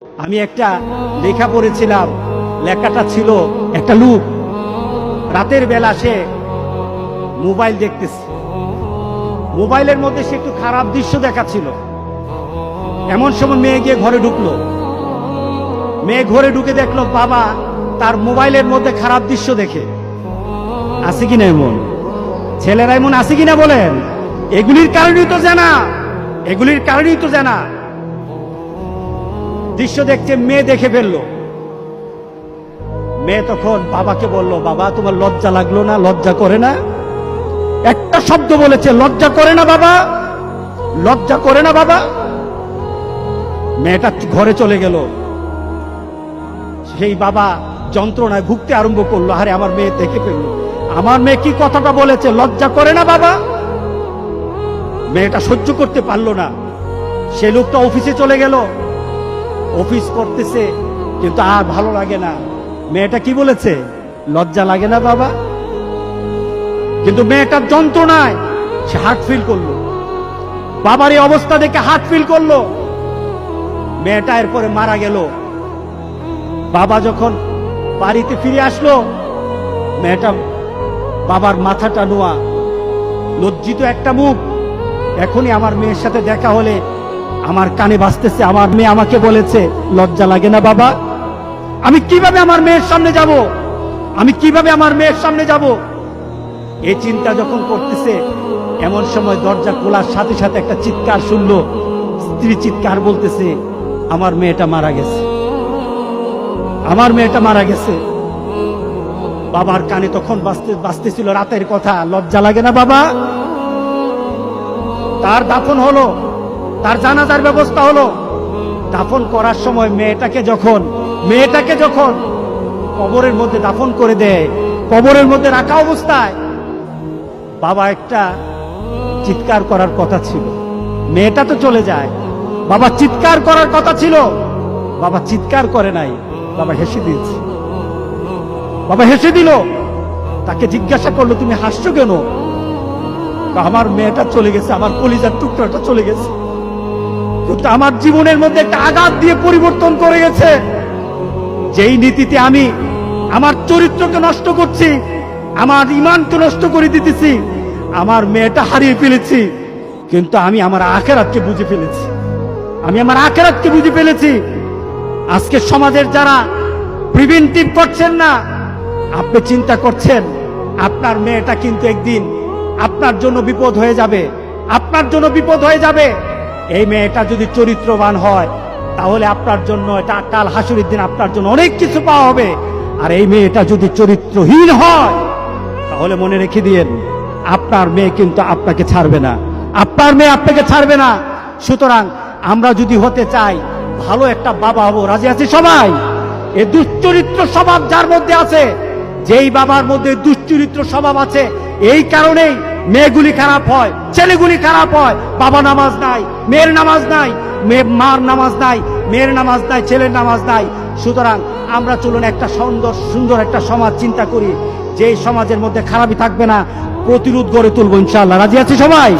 আমি একটা লেখা পড়েছিলাম, লেখাটা ছিল একটা লোক রাতের বেলা সে মোবাইল দেখতেছে, মোবাইলের মধ্যে সে একটু খারাপ দৃশ্য দেখাচ্ছিল। এমন সময় মেয়ে গিয়ে ঘরে ঢুকলো, মেয়ে ঘরে ঢুকে দেখলো বাবা তার মোবাইলের মধ্যে খারাপ দৃশ্য দেখে। আছে কিনা এমন ছেলেরা, এমন আছে কিনা বলেন? এগুলির কারণেই তো জানা, এগুলির কারণেই তো জানা। দৃশ্য দেখছে, মেয়ে দেখে ফেললো। মেয়ে তখন বাবাকে বলল, বাবা তোমার লজ্জা লাগলো না? লজ্জা করে না? একটা শব্দ বলেছে, লজ্জা করে না বাবা, লজ্জা করে না বাবা। মেয়েটা ঘরে চলে গেল। সেই বাবা যন্ত্রণায় ভুগতে আরম্ভ করলো, আরে আমার মেয়ে দেখে ফেললো, আমার মেয়ে কি কথাটা বলেছে, লজ্জা করে না বাবা। মেয়েটা সহ্য করতে পারলো না। সে লোকটা অফিসে চলে গেল, অফিস করতেছে, কিন্তু আর ভালো লাগে না। মেয়েটা কি বলেছে, লজ্জা লাগে না বাবা? কিন্তু মেয়েটার যন্ত্রণায় সে হার্ট ফিল করলো, বাবার এই অবস্থা দেখে হার্ট ফিল করলো। মেয়েটা এরপরে মারা গেল। বাবা যখন বাড়িতে ফিরে আসলো, মেয়েটা বাবার মাথাটা নোয়া, লজ্জিত একটা মুখ। এখনই আমার মেয়ের সাথে দেখা হলে আমার কানে বাজতেছে, আমার মেয়ে আমাকে বলেছে লজ্জা লাগে না বাবা? আমি কিভাবে আমার মেয়ের সামনে যাব? আমি কিভাবে আমার মেয়ের সামনে যাব? এই চিন্তা যখন করতেছে, এমন সময় দরজা খোলার সাথে সাথে একটা চিৎকার শুনলো। স্ত্রী চিৎকার বলতেছে, আমার মেয়েটা মারা গেছে, আমার মেয়েটা মারা গেছে। বাবার কানে তখন বাজতেছিল রাতের কথা, লজ্জা লাগে না বাবা? তার দাফন হলো, তার জানাজার ব্যবস্থা হলো। দাফন করার সময় মেয়েটাকে যখন কবরের মধ্যে দাফন করে দেয়, কবরের মধ্যে রাখা অবস্থায় বাবা একটা চিৎকার করার কথা ছিল। মেয়েটা তো চলে যায়, বাবা চিৎকার করার কথা ছিল, বাবা চিৎকার করে নাই, বাবা হেসে দিয়েছে। বাবা হেসে দিল। তাকে জিজ্ঞাসা করলো, তুমি হাসছো কেন? আমার মেয়েটা চলে গেছে, আমার কলিজার টুকরাটা চলে গেছে, কিন্তু আমার জীবনের মধ্যে একটা আঘাত দিয়ে পরিবর্তন করে গেছে। যেই নীতিতে আমি আমার চরিত্রকে নষ্ট করছি, আমার ঈমানকে নষ্ট করে দিতেছি, আমার মেয়েটা হারিয়ে ফেলেছি, কিন্তু আমি আমার আখিরাতকে বুঝে ফেলেছি, আমি আমার আখিরাতকে বুঝে ফেলেছি। আজকে সমাজের যারা প্রিভেন্টিভ করছেন না, আপনি চিন্তা করছেন আপনার মেয়েটা কিন্তু একদিন আপনার জন্য বিপদ হয়ে যাবে, আপনার জন্য বিপদ হয়ে যাবে। এই মেয়েটা যদি চরিত্রবান হয়, তাহলে আপনার জন্য এটা কাল হাসুরের দিন আপনার জন্য অনেক কিছু পাওয়া হবে। আর এই মেয়েটা যদি চরিত্রহীন হয়, তাহলে মনে রেখে দিয়েন, আপনার মেয়ে কিন্তু আপনাকে ছাড়বে না, আপনার মেয়ে আপনাকে ছাড়বে না। সুতরাং আমরা যদি হতে চাই ভালো একটা বাবা হবো, রাজি আছি সবাই? এই দুশ্চরিত্র স্বভাব যার মধ্যে আছে, যেই বাবার মধ্যে দুশ্চরিত্র স্বভাব আছে, এই কারণেই মেয়েগুলি খারাপ হয়, ছেলেগুলি খারাপ হয়। বাবা নামাজ নাই, মেয়ের নামাজ নাই, মার নামাজ নাই, মেয়ের নামাজ নাই, ছেলের নামাজ নাই। সুতরাং আমরা চলুন একটা সুন্দর একটা সমাজ চিন্তা করি, যেই সমাজের মধ্যে খারাপই থাকবে না, প্রতিরোধ গড়ে তুলবো ইনশাআল্লাহ। রাজি আছি সবাই?